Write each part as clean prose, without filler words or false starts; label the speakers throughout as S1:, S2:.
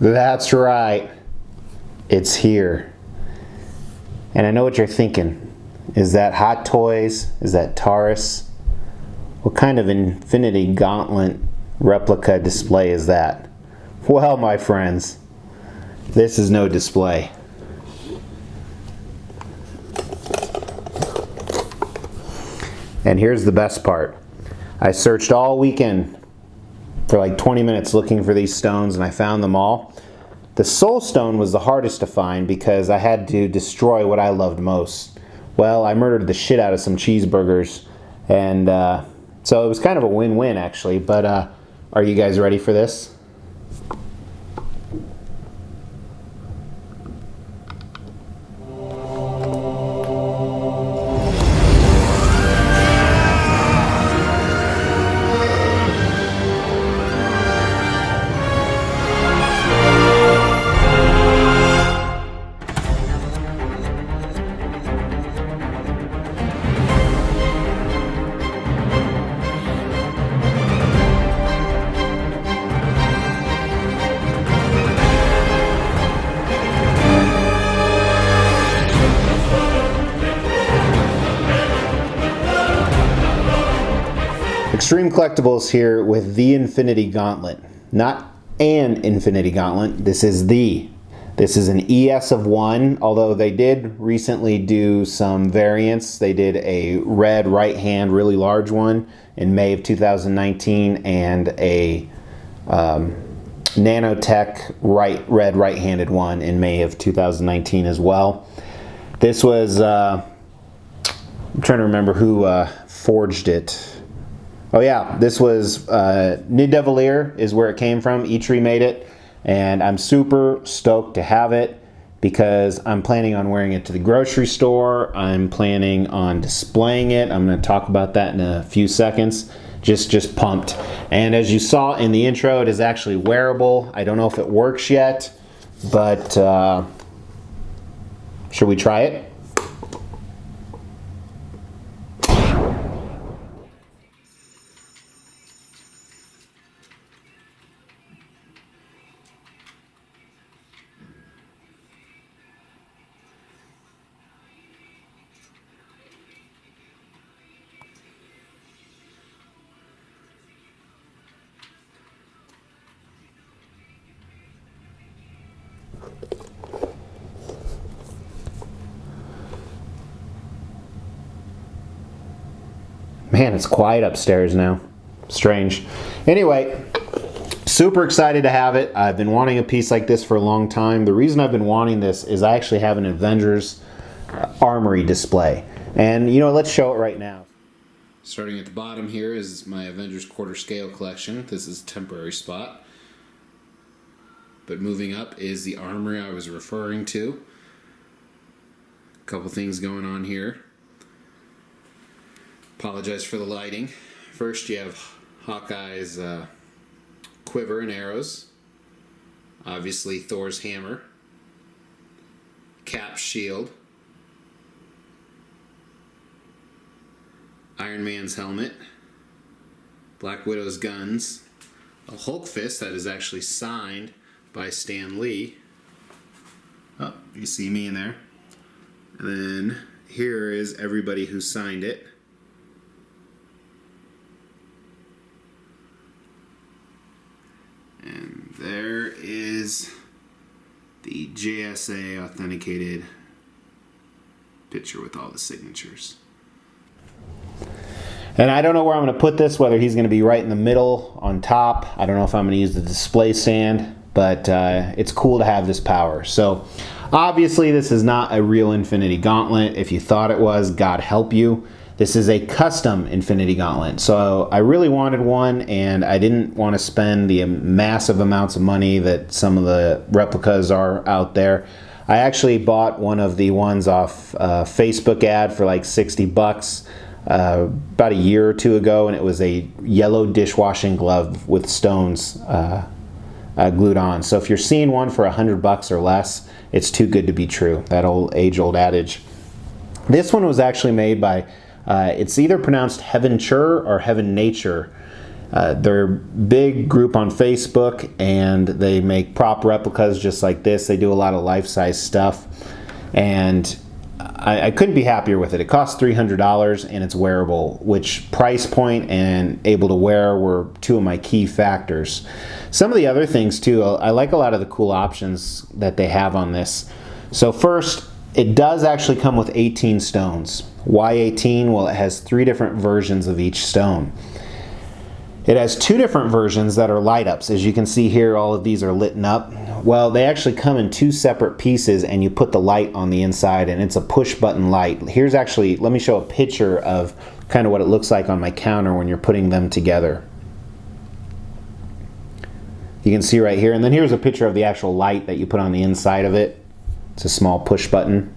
S1: That's right. It's here. And I know what you're thinking. Is that Hot Toys? Is that Taurus? What kind of Infinity Gauntlet replica display is that? Well, my friends, this is no display. And here's the best part. I searched all weekend for like 20 minutes looking for these stones, and I found them all. The soul stone was the hardest to find because I had to destroy what I loved most. Well, I murdered the shit out of some cheeseburgers, and so it was kind of a win-win actually, but are you guys ready for this? Extreme Collectibles here with the Infinity Gauntlet. Not an Infinity Gauntlet, this is the. This is an ES of 1, although they did recently do some variants. They did a red right hand, really large one in May of 2019, and a nanotech red right-handed one in May of 2019 as well. This was, I'm trying to remember who forged it. Oh yeah, this was Nidavellir is where it came from. Eitri made it, and I'm super stoked to have it because I'm planning on wearing it to the grocery store. I'm planning on displaying it. I'm going to talk about that in a few seconds. Just pumped. And as you saw in the intro, it is actually wearable. I don't know if it works yet, but should we try it? Man, it's quiet upstairs now. Strange. Anyway, super excited to have it. I've been wanting a piece like this for a long time. The reason I've been wanting this is I actually have an Avengers armoury display. And, you know, let's show it right now. Starting at the bottom here is my Avengers quarter scale collection. This is a temporary spot. But moving up is the armoury I was referring to. A couple things going on here. Apologize for the lighting. First you have Hawkeye's quiver and arrows. Obviously Thor's hammer. Cap's shield. Iron Man's helmet. Black Widow's guns. A Hulk fist that is actually signed by Stan Lee. Oh, you see me in there. And then here is everybody who signed it. And there is the JSA authenticated picture with all the signatures. And I don't know where I'm going to put this, whether he's going to be right in the middle, on top. I don't know if I'm going to use the display stand, but it's cool to have this power. So obviously this is not a real Infinity Gauntlet. If you thought it was, God help you. This is a custom Infinity Gauntlet. So I really wanted one, and I didn't want to spend the massive amounts of money that some of the replicas are out there. I actually bought one of the ones off Facebook ad for like 60 bucks about a year or two ago, and it was a yellow dishwashing glove with stones glued on. So if you're seeing one for 100 bucks or less, it's too good to be true. That age-old adage. This one was actually made by, it's either pronounced Heaven Chur or Heaven Nature. They're a big group on Facebook, and they make prop replicas just like this. They do a lot of life-size stuff, and I couldn't be happier with it. It costs $300 and it's wearable, which price point and able to wear were two of my key factors. Some of the other things too, I like a lot of the cool options that they have on this. So first, it does actually come with 18 stones. Why 18? Well, it has 3 different versions of each stone. It has 2 different versions that are light ups. As you can see here, all of these are lit up. Well, they actually come in 2 separate pieces, and you put the light on the inside, and it's a push button light. Here's actually, let me show a picture of kind of what it looks like on my counter when you're putting them together. You can see right here, and then here's a picture of the actual light that you put on the inside of it. It's a small push button.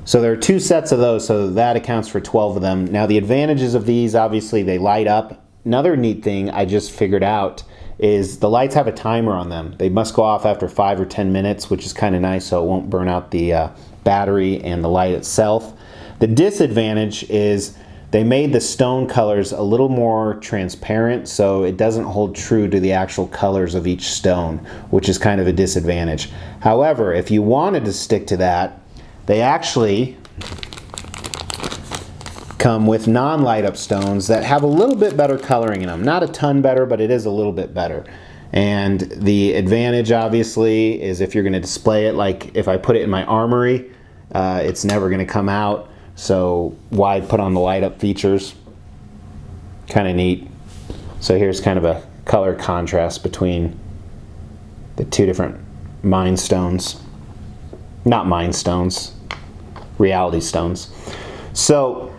S1: So there are 2 sets of those, so that accounts for 12 of them. Now the advantages of these, obviously they light up. Another neat thing I just figured out is the lights have a timer on them. They must go off after 5 or 10 minutes, which is kind of nice, so it won't burn out the battery and the light itself. The disadvantage is they made the stone colors a little more transparent, so it doesn't hold true to the actual colors of each stone, which is kind of a disadvantage. However, if you wanted to stick to that, they actually come with non-light up stones that have a little bit better coloring in them. Not a ton better, but it is a little bit better. And the advantage obviously is if you're going to display it, like if I put it in my armory, it's never going to come out. So why put on the light up features? Kind of neat. So here's kind of a color contrast between the 2 different mind stones. Not mind stones, reality stones. So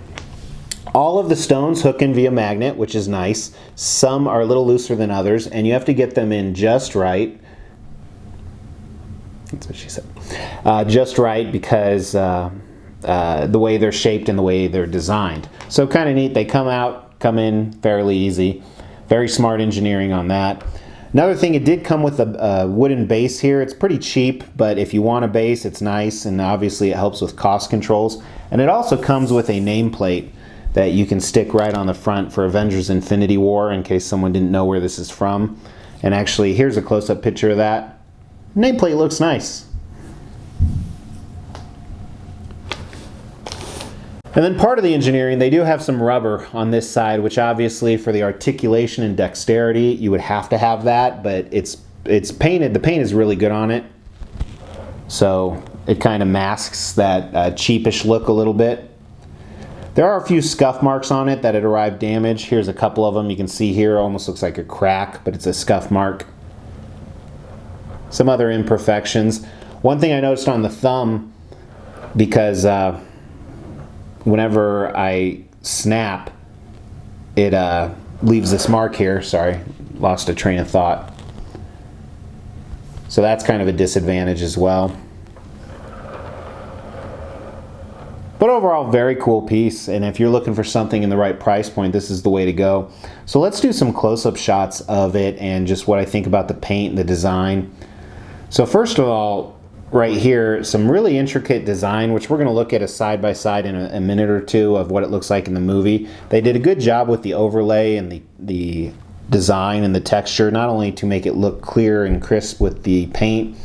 S1: all of the stones hook in via magnet, which is nice. Some are a little looser than others, and you have to get them in just right. That's what she said. Just right, because the way they're shaped and the way they're designed. So kind of neat. They come in fairly easy. Very smart engineering on that. Another thing, it did come with a wooden base here. It's pretty cheap, but if you want a base, it's nice, and obviously it helps with cost controls. And it also comes with a nameplate that you can stick right on the front for Avengers Infinity War, in case someone didn't know where this is from. And actually, here's a close-up picture of that. Nameplate looks nice. And then part of the engineering, they do have some rubber on this side, which obviously for the articulation and dexterity, you would have to have that, but it's painted. The paint is really good on it. So it kind of masks that cheapish look a little bit. There are a few scuff marks on it that had arrived damaged. Here's a couple of them. You can see here, almost looks like a crack, but it's a scuff mark. Some other imperfections. One thing I noticed on the thumb, because whenever I snap, it leaves this mark here. Sorry, lost a train of thought. So that's kind of a disadvantage as well. But overall, very cool piece, and if you're looking for something in the right price point, this is the way to go. So let's do some close-up shots of it and just what I think about the paint and the design. So first of all, right here, some really intricate design, which we're going to look at a side-by-side in a minute or two of what it looks like in the movie. They did a good job with the overlay and the design and the texture, not only to make it look clear and crisp with the paint,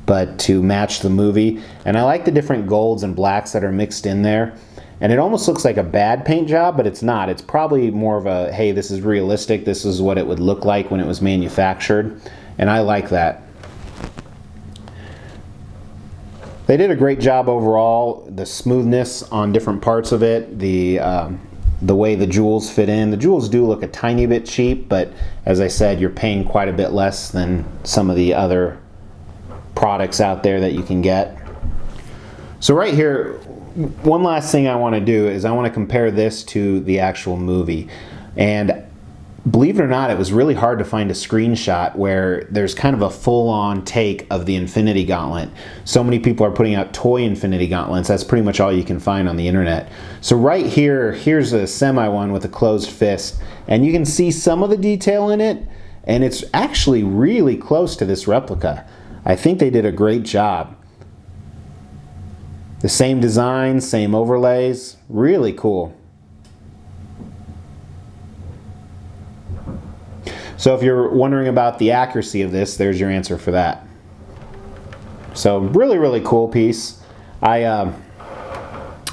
S1: but to match the movie. And I like the different golds and blacks that are mixed in there. And it almost looks like a bad paint job, but it's not. It's probably more of a, hey, this is realistic, this is what it would look like when it was manufactured. And I like that. They did a great job overall. The smoothness on different parts of it, the way the jewels fit in. The jewels do look a tiny bit cheap, but as I said, you're paying quite a bit less than some of the other products out there that you can get. So right here, one last thing I want to do is I want to compare this to the actual movie. And believe it or not, it was really hard to find a screenshot where there's kind of a full-on take of the Infinity Gauntlet. So many people are putting out toy Infinity Gauntlets. That's pretty much all you can find on the internet. So right here, here's a semi one with a closed fist. And you can see some of the detail in it, and it's actually really close to this replica. I think they did a great job. The same design, same overlays, really cool. So if you're wondering about the accuracy of this, there's your answer for that. So really, really cool piece. Like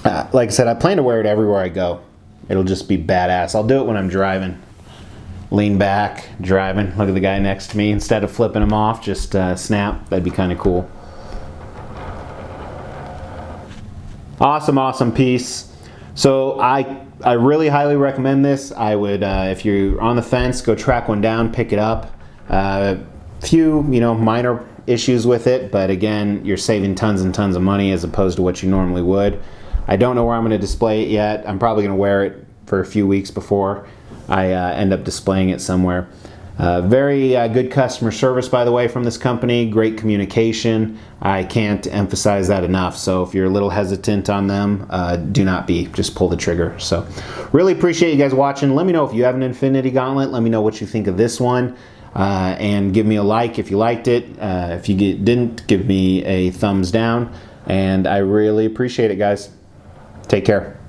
S1: I said, I plan to wear it everywhere I go. It'll just be badass. I'll do it when I'm driving. Lean back, driving. Look at the guy next to me. Instead of flipping him off, just snap. That'd be kind of cool. Awesome, awesome piece. So I really highly recommend this. I would, if you're on the fence, go track one down, pick it up. Few, minor issues with it, but again, you're saving tons and tons of money as opposed to what you normally would. I don't know where I'm going to display it yet. I'm probably going to wear it for a few weeks before I end up displaying it somewhere. Very good customer service, by the way, from this company. Great communication. I can't emphasize that enough. So if you're a little hesitant on them, do not be. Just pull the trigger. So really appreciate you guys watching. Let me know if you have an Infinity Gauntlet. Let me know what you think of this one. And give me a like if you liked it. If you didn't, give me a thumbs down. And I really appreciate it, guys. Take care.